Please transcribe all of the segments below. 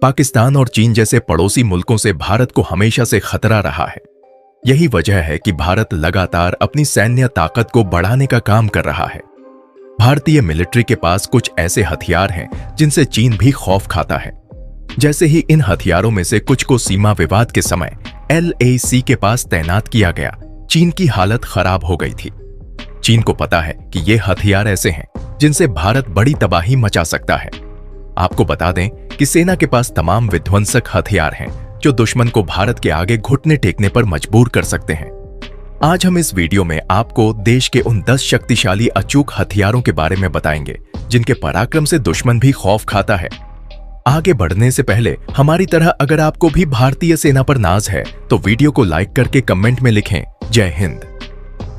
पाकिस्तान और चीन जैसे पड़ोसी मुल्कों से भारत को हमेशा से खतरा रहा है। यही वजह है कि भारत लगातार अपनी सैन्य ताकत को बढ़ाने का काम कर रहा है। भारतीय मिलिट्री के पास कुछ ऐसे हथियार हैं जिनसे चीन भी खौफ खाता है। जैसे ही इन हथियारों में से कुछ को सीमा विवाद के समय LAC के पास तैनात किया गया, चीन की हालत खराब हो गई थी। चीन को पता है कि ये हथियार ऐसे हैं जिनसे भारत बड़ी तबाही मचा सकता है। आपको बता दें कि सेना के पास तमाम विध्वंसक हथियार हैं जो दुश्मन को भारत के आगे घुटने टेकने पर मजबूर कर सकते हैं। आज हम इस वीडियो में आपको देश के उन 10 शक्तिशाली अचूक हथियारों के बारे में बताएंगे जिनके पराक्रम से दुश्मन भी खौफ खाता है। आगे बढ़ने से पहले हमारी तरह अगर आपको भी भारतीय सेना पर नाज है तो वीडियो को लाइक करके कमेंट में लिखें जय Hind.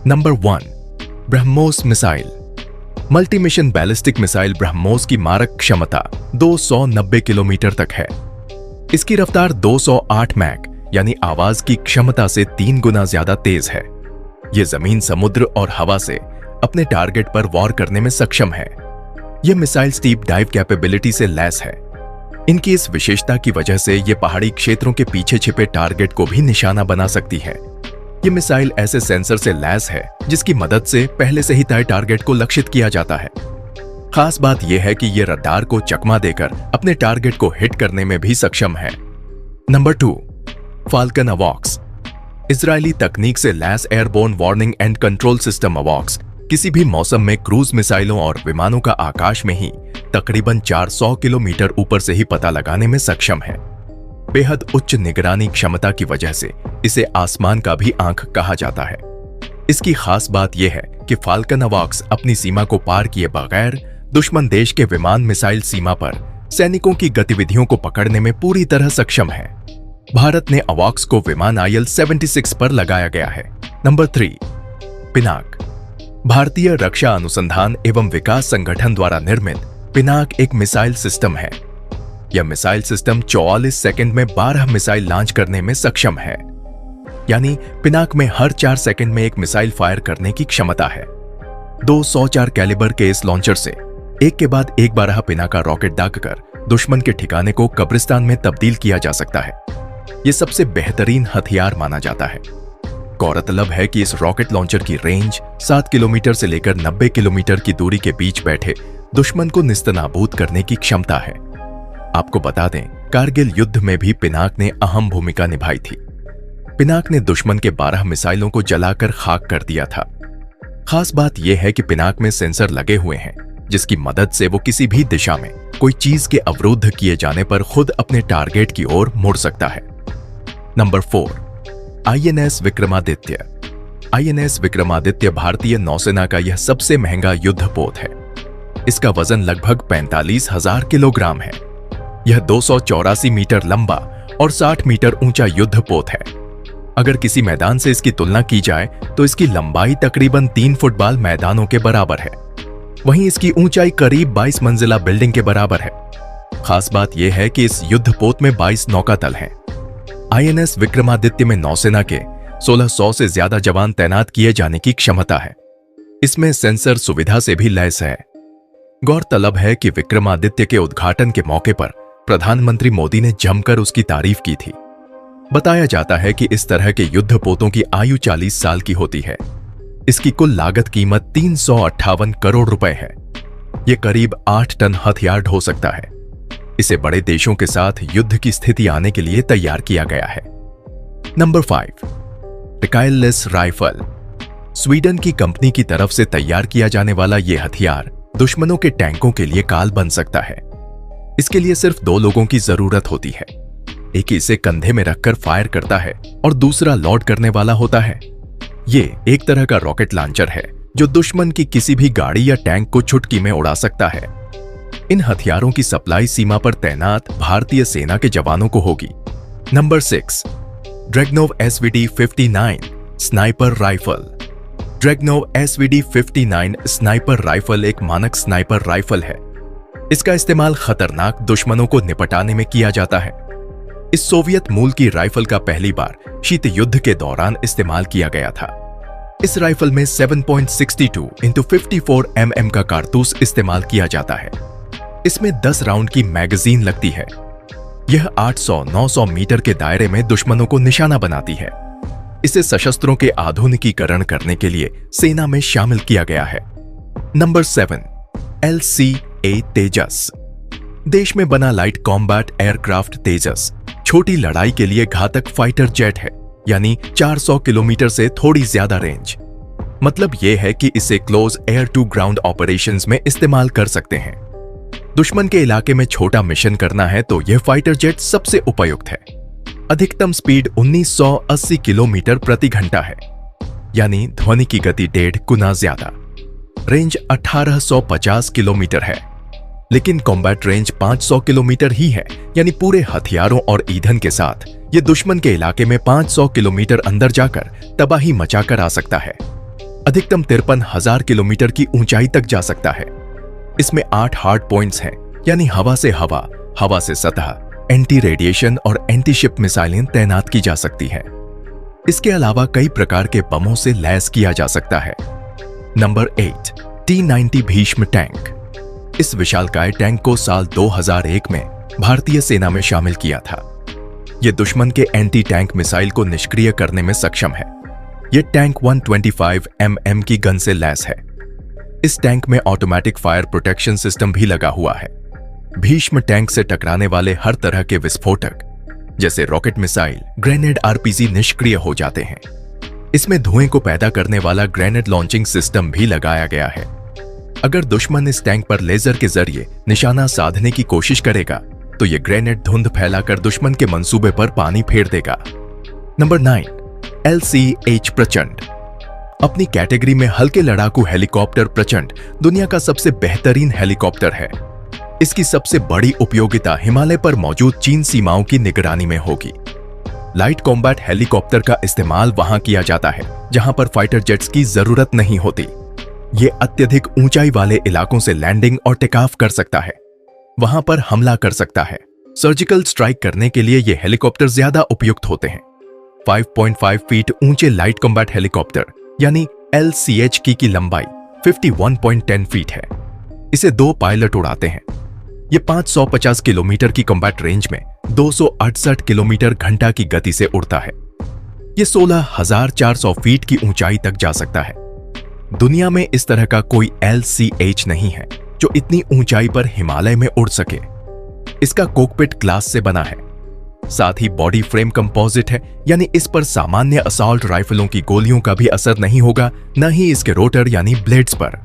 Number 1, BrahMos missile. Multi mission ballistic missile BrahMos की मारक क्षमता 290 किलोमीटर तक है। इसकी रफ्तार 208 मैक यानी आवाज की क्षमता से 3 गुना ज्यादा तेज है। यह जमीन, समुद्र और हवा से अपने टारगेट पर वॉर करने में सक्षम है। यह मिसाइल स्टीप डाइव कैपेबिलिटी से लैस है। इनकी इस विशेषता की वजह से यह पहाड़ी क्षेत्रों के पीछे छिपे टारगेट को भी निशाना बना सकती है। यह मिसाइल ऐसे सेंसर से लैस है जिसकी मदद से पहले से ही तय टारगेट को लक्षित किया जाता है। खास बात यह है कि यह रडार को चकमा देकर अपने टारगेट को हिट करने में भी सक्षम है। Number 2, falcon अवॉक्स। इजरायली तकनीक से लैस airborne warning and control system अवॉक्स किसी भी मौसम में क्रूज मिसाइलों और विमानों का आकाश में ही तकरीबन 400 किलोमीटर ऊपर से ही पता लगाने में सक्षम है। बेहद उच्च निगरानी क्षमता की वजह से इसे आसमान का भी आंख कहा जाता है। इसकी खास बात यह है कि फाल्कन अवॉक्स अपनी सीमा को पार किए बगैर दुश्मन देश के विमान मिसाइल सीमा पर सैनिकों की गतिविधियों को पकड़ने में पूरी तरह सक्षम है। भारत ने अवॉक्स को विमान IL-76 पर लगाया गया है। नंबर 3, पिनाक। भारतीय रक्षा अनुसंधान एवं विकास संगठन द्वारा निर्मित पिनाक एक मिसाइल सिस्टम है। यह मिसाइल सिस्टम 44 सेकंड में 12 मिसाइल लॉन्च करने में सक्षम है। यानी पिनाक में हर 4 सेकंड में एक मिसाइल फायर करने की क्षमता है। 204 कैलिबर के इस लॉन्चर से एक के बाद एक 12 पिनाका रॉकेट दागकर दुश्मन के ठिकाने को कब्रिस्तान में तब्दील किया जा सकता है। यह सबसे बेहतरीन हथियार माना जाता है। गौरतलब है कि इस रॉकेट लॉन्चर की रेंज 7 किलोमीटर से लेकर 90 किलोमीटर की दूरी के बीच बैठे दुश्मन को निस्तनाबूद करने की क्षमता है। आपको बता दें, कारगिल युद्ध में भी पिनाक ने अहम भूमिका निभाई थी। पिनाक ने दुश्मन के 12 मिसाइलों को जलाकर खाक कर दिया था। खास बात यह है कि पिनाक में सेंसर लगे हुए हैं जिसकी मदद से वो किसी भी दिशा में कोई चीज के अवरुद्ध किए जाने पर खुद अपने टारगेट की ओर मुड़ सकता है। Number 4, INS Vikramaditya. INS Vikramaditya भारतीय नौसेना का यह सबसे महंगा युद्धपोत है। इसका वजन लगभग 45,000 किलोग्राम है। यह 284 मीटर लंबा और 60 मीटर ऊंचा युद्धपोत है। अगर किसी मैदान से इसकी तुलना की जाए तो इसकी लंबाई तकरीबन 3 फुटबॉल मैदानों के बराबर है। वहीं इसकी ऊंचाई करीब 22 मंजिला बिल्डिंग के बराबर है। खास बात यह है कि इस युद्धपोत में 22 नौकातल हैं। INS विक्रमादित्य में नौसेना के 1600 से ज्यादा जवान तैनात किए जाने की क्षमता है। इसमें सेंसर सुविधा से भी लैस है। गौरतलब है कि विक्रमादित्य के उद्घाटन के मौके पर प्रधानमंत्री मोदी ने जमकर उसकी तारीफ की थी। बताया जाता है कि इस तरह के युद्धपोतों की आयु 40 साल की होती है। इसकी कुल लागत कीमत 358 करोड़ रुपए है। यह करीब 8 टन हथियार ढो सकता है। इसे बड़े देशों के साथ युद्ध की स्थिति आने के लिए तैयार किया गया है। Number 5, recoilless rifle. स्वीडन की कंपनी की तरफ से तैयार किया जाने वाला यह हथियार दुश्मनों के टैंकों के लिए काल बन सकता है। इसके लिए सिर्फ 2 लोगों की जरूरत होती है। एक इसे कंधे में रखकर फायर करता है और दूसरा लोड करने वाला होता है। ये एक तरह का रॉकेट लॉन्चर है जो दुश्मन की किसी भी गाड़ी या टैंक को चुटकी में उड़ा सकता है। इन हथियारों की सप्लाई सीमा पर तैनात भारतीय सेना के जवानों को होगी। Number 6, Dragunov SVD-59 sniper rifle. Dragunov SVD-59 sniper rifle एक मानक स्नाइपर राइफल है। इसका इस्तेमाल खतरनाक दुश्मनों को निपटाने में किया जाता है। इस सोवियत मूल की राइफल का पहली बार शीत युद्ध के दौरान इस्तेमाल किया गया था। इस राइफल में 7.62 × 54 mm का कारतूस इस्तेमाल किया जाता है। इसमें 10 राउंड की मैगजीन लगती है। यह 800-900 मीटर के दायरे में दुश्मनों को निशाना बनाती है। इसे सशस्त्रों के आधुनिकीकरण करने के लिए सेना में शामिल किया गया है। नंबर 7, LCA तेजस। देश में बना लाइट कॉम्बैट एयरक्राफ्ट तेजस छोटी लड़ाई के लिए घातक फाइटर जेट है, यानी 400 किलोमीटर से थोड़ी ज्यादा रेंज। मतलब यह है कि इसे close air to ground operations में इस्तेमाल कर सकते हैं। दुश्मन के इलाके में छोटा मिशन करना है तो यह फाइटर जेट सबसे उपयुक्त है। अधिकतम स्पीड 1980 किलोमीटर प्रति घंटा है, यानी ध्वनि की गति 1.5 गुना ज्यादा। रेंज 1850 किलोमीटर है, लेकिन कॉम्बैट रेंज 500 किलोमीटर ही है, यानी पूरे हथियारों और ईंधन के साथ यह दुश्मन के इलाके में 500 किलोमीटर अंदर जाकर तबाही मचाकर आ सकता है। अधिकतम 53,000 किलोमीटर की ऊंचाई तक जा सकता है। इसमें 8 हार्ड पॉइंट्स हैं, यानी हवा से हवा, हवा से सतह, एंटी रेडिएशन और एंटी शिप मिसाइलें तैनात की जा सकती हैं। इसके अलावा कई प्रकार के बमों से लैस किया जा सकता है। Number 8, T-90 Bhishma tank. इस विशालकाय टैंक को साल 2001 में भारतीय सेना में शामिल किया था। यह दुश्मन के एंटी टैंक मिसाइल को निष्क्रिय करने में सक्षम है। यह टैंक 125 mm की गन से लैस है। इस टैंक में ऑटोमेटिक फायर प्रोटेक्शन सिस्टम भी लगा हुआ है। भीष्म टैंक से टकराने वाले हर तरह के विस्फोटक जैसे रॉकेट मिसाइल, ग्रेनेड, RPG निष्क्रिय हो जाते हैं। इसमें धुएं को पैदा करने वाला ग्रेनेड लॉन्चिंग सिस्टम भी लगाया गया है। अगर दुश्मन इस टैंक पर लेजर के जरिए निशाना साधने की कोशिश करेगा तो यह ग्रेनेड धुंध फैलाकर दुश्मन के मंसूबे पर पानी फेर देगा। नंबर 9, LCH प्रचंड। अपनी कैटेगरी में हल्के लड़ाकू हेलीकॉप्टर प्रचंड दुनिया का सबसे बेहतरीन हेलीकॉप्टर है। इसकी सबसे बड़ी उपयोगिता हिमालय पर मौजूद चीन सीमाओं की निगरानी में होगी। लाइट कॉम्बैट हेलीकॉप्टर का इस्तेमाल वहां किया जाता है जहां पर फाइटर जेट्स की जरूरत नहीं होती। ये अत्यधिक ऊंचाई वाले इलाकों से लैंडिंग और टेकऑफ कर सकता है, वहां पर हमला कर सकता है। सर्जिकल स्ट्राइक करने के लिए ये हेलीकॉप्टर ज्यादा उपयुक्त होते हैं। 5.5 फीट ऊंचे लाइट कॉम्बैट हेलीकॉप्टर यानी LCH की लंबाई 51.10 फीट है। इसे 2 पायलट उड़ाते हैं। ये 550 किलोमीटर की कॉम्बैट रेंज में 268 किलोमीटर घंटा की गति से उड़ता है। ये 16,400 फीट की ऊंचाई तक जा सकता है। दुनिया में इस तरह का कोई LCH नहीं है जो इतनी ऊंचाई पर हिमालय में उड़ सके। इसका कॉकपिट ग्लास से बना है, साथ ही बॉडी फ्रेम कंपोजिट है, यानी इस पर सामान्य असॉल्ट राइफलों की गोलियों का भी असर नहीं होगा, न ही इसके रोटर यानी ब्लेड्स पर।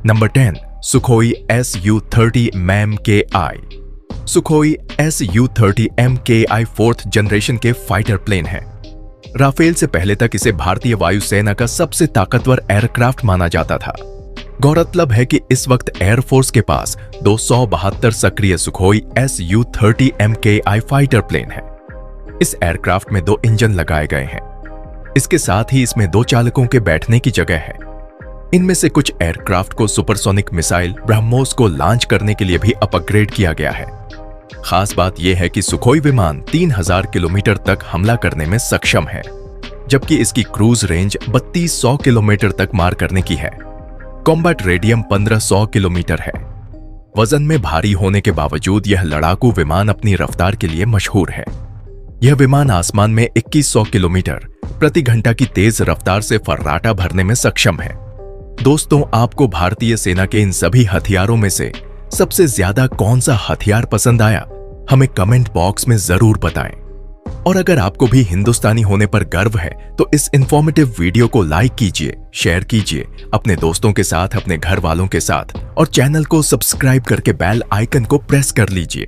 Number 10, Sukhoi Su-30 MKI। Sukhoi Su-30 MKI 4th generation के फाइटर प्लेन है। राफेल से पहले तक इसे भारतीय वायुसेना का सबसे ताकतवर एयरक्राफ्ट माना जाता था। गौरतलब है कि इस वक्त एयरफोर्स के पास 272 सक्रिय Sukhoi Su-30 MKI fighter plane है। इस एयरक्राफ्ट में 2 इंजन लगाए गए हैं। इसके साथ ही इसमें 2 चालकों के बैठने की जगह है। इनमें से कुछ एयरक्राफ्ट को सुपरसोनिक मिसाइल ब्रह्मोस को लॉन्च करने के लिए भी अपग्रेड किया गया है। खास बात यह है कि सुखोई विमान 3000 किलोमीटर तक हमला करने में सक्षम है, जबकि इसकी क्रूज रेंज 3200 किलोमीटर तक मार करने की है। कॉम्बैट रेडियम 1500 किलोमीटर है। वजन में भारी होने के बावजूद यह लड़ाकू विमान अपनी रफ्तार के लिए मशहूर है। यह विमान आसमान में 2100 किलोमीटर प्रति घंटा की तेज रफ्तार से फर्राटा भरने में सक्षम है। दोस्तों, आपको भारतीय सेना के इन सभी हथियारों में से सबसे ज्यादा कौन सा हथियार पसंद आया, हमें कमेंट बॉक्स में जरूर बताएं। और अगर आपको भी हिंदुस्तानी होने पर गर्व है तो इस इंफॉर्मेटिव वीडियो को लाइक कीजिए, शेयर कीजिए अपने दोस्तों के साथ, अपने घर वालों के साथ, और चैनल को सब्सक्राइब करके बेल आइकन को प्रेस कर लीजिए।